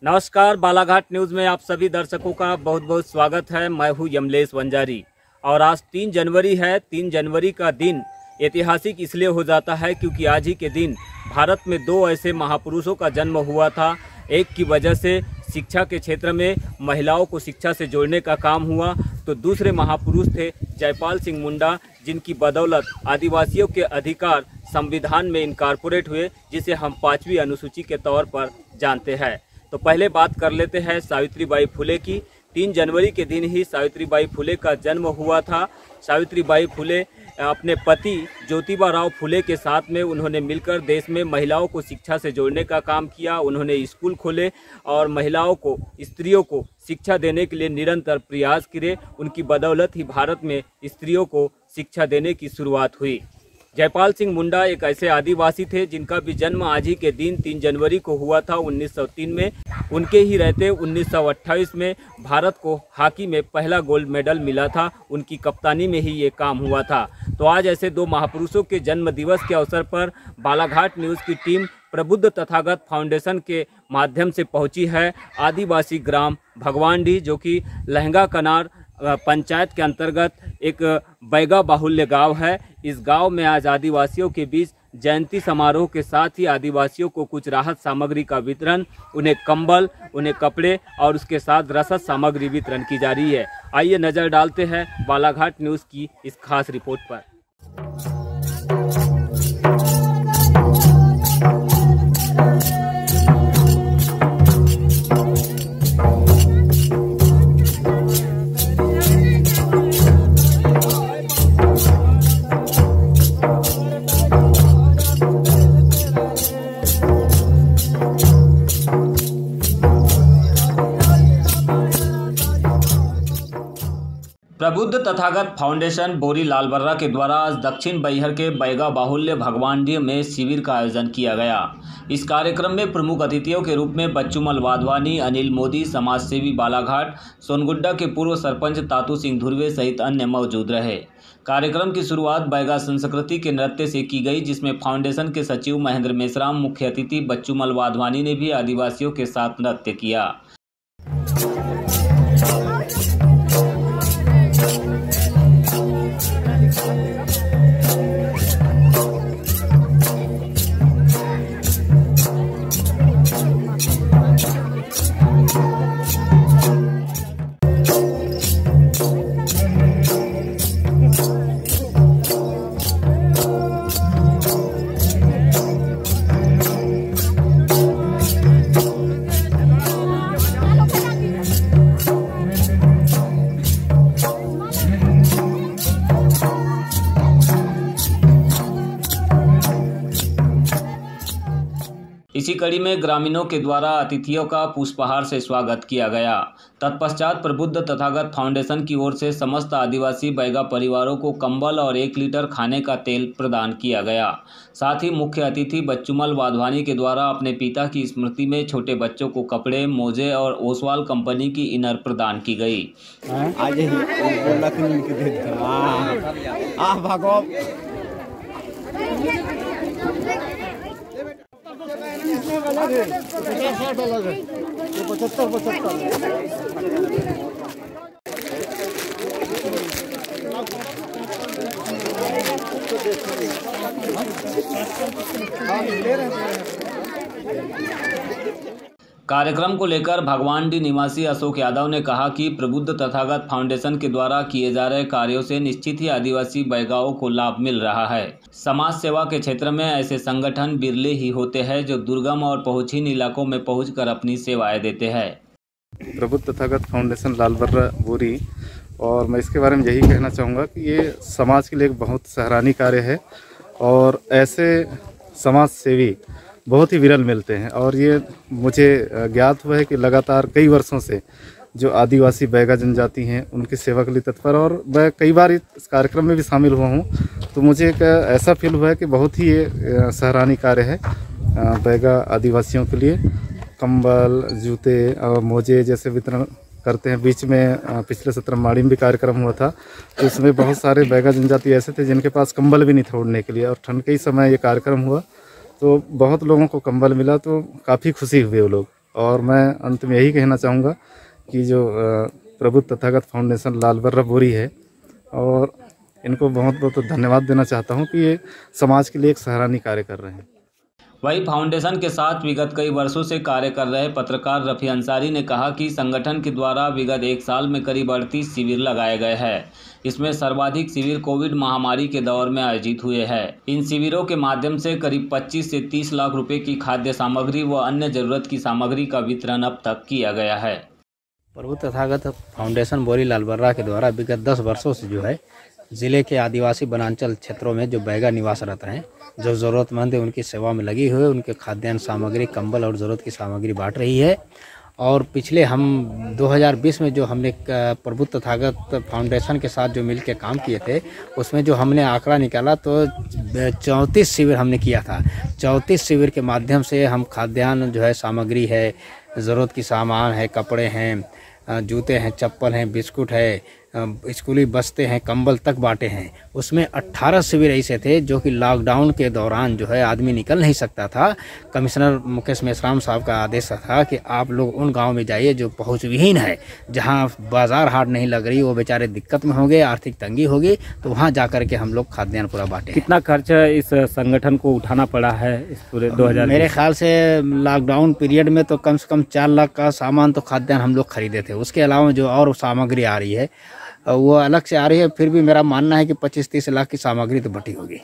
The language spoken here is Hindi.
नमस्कार, बालाघाट न्यूज़ में आप सभी दर्शकों का बहुत बहुत स्वागत है। मैं हूं यमलेश वंजारी और आज 3 जनवरी है। 3 जनवरी का दिन ऐतिहासिक इसलिए हो जाता है क्योंकि आज ही के दिन भारत में 2 ऐसे महापुरुषों का जन्म हुआ था। एक की वजह से शिक्षा के क्षेत्र में महिलाओं को शिक्षा से जोड़ने का काम हुआ, तो दूसरे महापुरुष थे जयपाल सिंह मुंडा, जिनकी बदौलत आदिवासियों के अधिकार संविधान में इनकॉर्पोरेट हुए, जिसे हम 5वीं अनुसूची के तौर पर जानते हैं। तो पहले बात कर लेते हैं सावित्रीबाई फुले की। 3 जनवरी के दिन ही सावित्रीबाई फुले का जन्म हुआ था। सावित्रीबाई फुले अपने पति ज्योतिबा राव फुले के साथ में उन्होंने मिलकर देश में महिलाओं को शिक्षा से जोड़ने का काम किया। उन्होंने स्कूल खोले और महिलाओं को, स्त्रियों को शिक्षा देने के लिए निरंतर प्रयास किए। उनकी बदौलत ही भारत में स्त्रियों को शिक्षा देने की शुरुआत हुई। जयपाल सिंह मुंडा एक ऐसे आदिवासी थे जिनका भी जन्म आज ही के दिन 3 जनवरी को हुआ था 1903 में। उनके ही रहते 1928 में भारत को हॉकी में पहला गोल्ड मेडल मिला था। उनकी कप्तानी में ही ये काम हुआ था। तो आज ऐसे 2 महापुरुषों के जन्म दिवस के अवसर पर बालाघाट न्यूज़ की टीम प्रबुद्ध तथागत फाउंडेशन के माध्यम से पहुंची है आदिवासी ग्राम भगवानडी, जो कि लहंगा कनार पंचायत के अंतर्गत एक बैगा बाहुल्य गांव है। इस गांव में आज आदिवासियों के बीच जयंती समारोह के साथ ही आदिवासियों को कुछ राहत सामग्री का वितरण, उन्हें कंबल, उन्हें कपड़े और उसके साथ रसद सामग्री वितरण की जा रही है। आइए नज़र डालते हैं बालाघाट न्यूज़ की इस खास रिपोर्ट पर। प्रबुद्ध तथागत फाउंडेशन बोरी लालबर्रा के द्वारा आज दक्षिण बैहर के बैगा बाहुल्य भगवानडी में शिविर का आयोजन किया गया। इस कार्यक्रम में प्रमुख अतिथियों के रूप में बच्चूमल वाधवानी, अनिल मोदी, समाजसेवी बालाघाट, सोनगुड्डा के पूर्व सरपंच तातू सिंह धुर्वे सहित अन्य मौजूद रहे। कार्यक्रम की शुरुआत बैगा संस्कृति के नृत्य से की गई, जिसमें फाउंडेशन के सचिव महेंद्र मेश्राम, मुख्य अतिथि बच्चूमल वाधवानी ने भी आदिवासियों के साथ नृत्य किया। इसी कड़ी में ग्रामीणों के द्वारा अतिथियों का पुष्पहार से स्वागत किया गया। तत्पश्चात प्रबुद्ध तथागत फाउंडेशन की ओर से समस्त आदिवासी बैगा परिवारों को कंबल और 1 लीटर खाने का तेल प्रदान किया गया। साथ ही मुख्य अतिथि बच्चूमल वाधवानी के द्वारा अपने पिता की स्मृति में छोटे बच्चों को कपड़े, मोजे और ओसवाल कंपनी की इनर प्रदान की गई। कार्यक्रम को लेकर भगवानडी निवासी अशोक यादव ने कहा कि प्रबुद्ध तथागत फाउंडेशन के द्वारा किए जा रहे कार्यों से निश्चित ही आदिवासी बैगाओं को लाभ मिल रहा है। समाज सेवा के क्षेत्र में ऐसे संगठन बिरले ही होते हैं जो दुर्गम और पहुंचहीन इलाकों में पहुंचकर अपनी सेवाएं देते हैं। प्रबुद्ध तथागत फाउंडेशन लालबर्रा बोरी, और मैं इसके बारे में यही कहना चाहूँगा कि ये समाज के लिए एक बहुत सराहनीय कार्य है और ऐसे समाज सेवी बहुत ही विरल मिलते हैं। और ये मुझे ज्ञात हुआ है कि लगातार कई वर्षों से जो आदिवासी बैगा जनजाति हैं उनकी सेवा के लिए तत्पर, और मैं कई बार इस कार्यक्रम में भी शामिल हुआ हूँ, तो मुझे एक ऐसा फील हुआ है कि बहुत ही ये सराहनीय कार्य है बैगा आदिवासियों के लिए। कंबल, जूते और मोजे जैसे वितरण करते हैं। बीच में पिछले सत्र माड़ी में भी कार्यक्रम हुआ था, तो उसमें बहुत सारे बैगा जनजाति ऐसे थे जिनके पास कंबल भी नहीं था ओढ़ने के लिए, और ठंड के ही समय ये कार्यक्रम हुआ तो बहुत लोगों को कंबल मिला, तो काफ़ी खुशी हुई वो लोग। और मैं अंत में यही कहना चाहूँगा कि जो प्रभु तथागत फाउंडेशन लाल बर्रा बोरी है, और इनको बहुत बहुत धन्यवाद देना चाहता हूँ कि ये समाज के लिए एक सराहनीय कार्य कर रहे हैं। वहीं फाउंडेशन के साथ विगत कई वर्षों से कार्य कर रहे पत्रकार रफ़ी अंसारी ने कहा कि संगठन के द्वारा विगत 1 साल में करीब 38 शिविर लगाए गए हैं। इसमें सर्वाधिक शिविर कोविड महामारी के दौर में आयोजित हुए हैं। इन शिविरों के माध्यम से करीब 25 से 30 लाख रुपए की खाद्य सामग्री व अन्य जरूरत की सामग्री का वितरण अब तक किया गया है। प्रभु तथागत फाउंडेशन बोरी लाल बर्रा के द्वारा विगत 10 वर्षों से जो है ज़िले के आदिवासी वनांचल क्षेत्रों में जो बैगा निवासरत हैं, जो ज़रूरतमंद है, उनकी सेवा में लगी हुई है। उनके खाद्यान्न सामग्री, कंबल और ज़रूरत की सामग्री बांट रही है। और पिछले हम 2020 में जो हमने प्रभु तथागत फाउंडेशन के साथ जो मिलकर काम किए थे, उसमें जो हमने आंकड़ा निकाला तो 34 शिविर हमने किया था। 34 शिविर के माध्यम से हम खाद्यान्न जो है, सामग्री है, ज़रूरत की सामान है, कपड़े हैं, जूते हैं, चप्पल हैं, बिस्कुट है, स्कूली बस्ते हैं, कंबल तक बांटे हैं। उसमें 18 शिविर ऐसे थे जो कि लॉकडाउन के दौरान जो है आदमी निकल नहीं सकता था। कमिश्नर मुकेश मेश्राम साहब का आदेश था कि आप लोग उन गांव में जाइए जो पहुंच विहीन है, जहां बाजार हाट नहीं लग रही, वो बेचारे दिक्कत में होंगे, आर्थिक तंगी होगी, तो वहां जाकर के हम लोग खाद्यान्न पूरा बांटे। कितना खर्च इस संगठन को उठाना पड़ा है इस पूरे 2000? मेरे ख्याल से लॉकडाउन पीरियड में तो कम से कम 4 लाख का सामान तो खाद्यान्न हम लोग खरीदे थे। उसके अलावा जो और सामग्री आ रही है वो अलग से आ रही है। फिर भी मेरा मानना है कि 25-30 लाख की सामग्री तो बटी होगी।